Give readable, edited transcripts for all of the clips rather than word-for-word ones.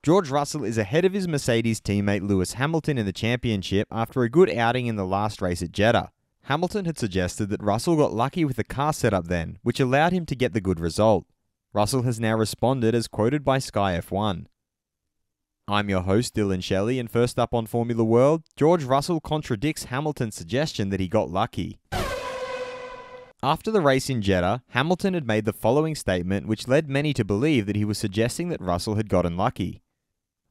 George Russell is ahead of his Mercedes teammate Lewis Hamilton in the championship after a good outing in the last race at Jeddah. Hamilton had suggested that Russell got lucky with the car setup then, which allowed him to get the good result. Russell has now responded as quoted by Sky F1. I'm your host Dillon Shelley, and first up on Formula World, George Russell contradicts Hamilton's suggestion that he got lucky. After the race in Jeddah, Hamilton had made the following statement which led many to believe that he was suggesting that Russell had gotten lucky.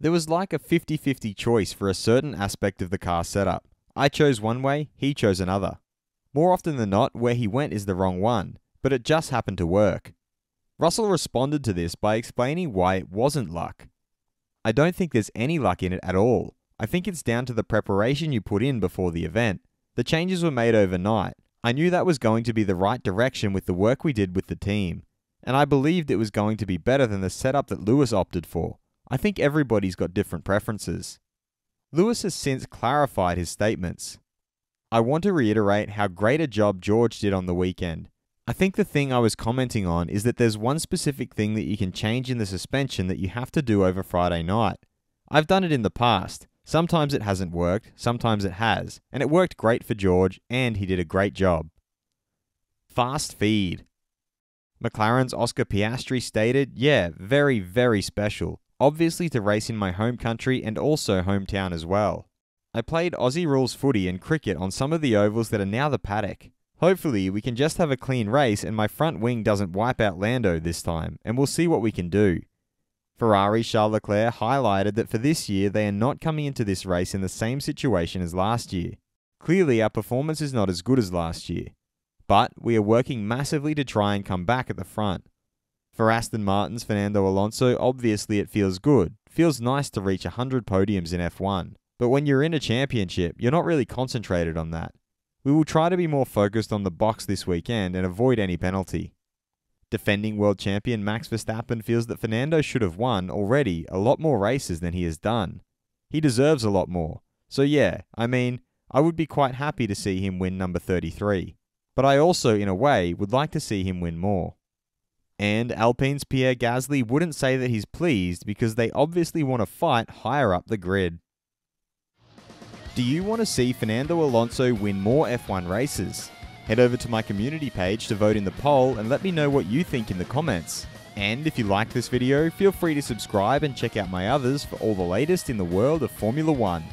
There was like a 50-50 choice for a certain aspect of the car setup. I chose one way, he chose another. More often than not, where he went is the wrong one, but it just happened to work. Russell responded to this by explaining why it wasn't luck. I don't think there's any luck in it at all. I think it's down to the preparation you put in before the event. The changes were made overnight. I knew that was going to be the right direction with the work we did with the team, and I believed it was going to be better than the setup that Lewis opted for. I think everybody's got different preferences. Lewis has since clarified his statements. I want to reiterate how great a job George did on the weekend. I think the thing I was commenting on is that there's one specific thing that you can change in the suspension that you have to do over Friday night. I've done it in the past. Sometimes it hasn't worked, sometimes it has, and it worked great for George, and he did a great job. Fast feed. McLaren's Oscar Piastri stated, yeah, very, very special. Obviously to race in my home country and also hometown as well. I played Aussie rules footy and cricket on some of the ovals that are now the paddock. Hopefully, we can just have a clean race and my front wing doesn't wipe out Lando this time, and we'll see what we can do. Ferrari's Charles Leclerc highlighted that for this year, they are not coming into this race in the same situation as last year. Clearly, our performance is not as good as last year, but we are working massively to try and come back at the front. For Aston Martin's Fernando Alonso, obviously it feels good. Feels nice to reach 100 podiums in F1, but when you're in a championship, you're not really concentrated on that. We will try to be more focused on the box this weekend and avoid any penalty. Defending world champion Max Verstappen feels that Fernando should have won already a lot more races than he has done. He deserves a lot more. So yeah, I would be quite happy to see him win number 33. But I also, in a way, would like to see him win more. And Alpine's Pierre Gasly wouldn't say that he's pleased because they obviously want to fight higher up the grid. Do you want to see Fernando Alonso win more F1 races? Head over to my community page to vote in the poll and let me know what you think in the comments. And if you liked this video, feel free to subscribe and check out my others for all the latest in the world of Formula 1.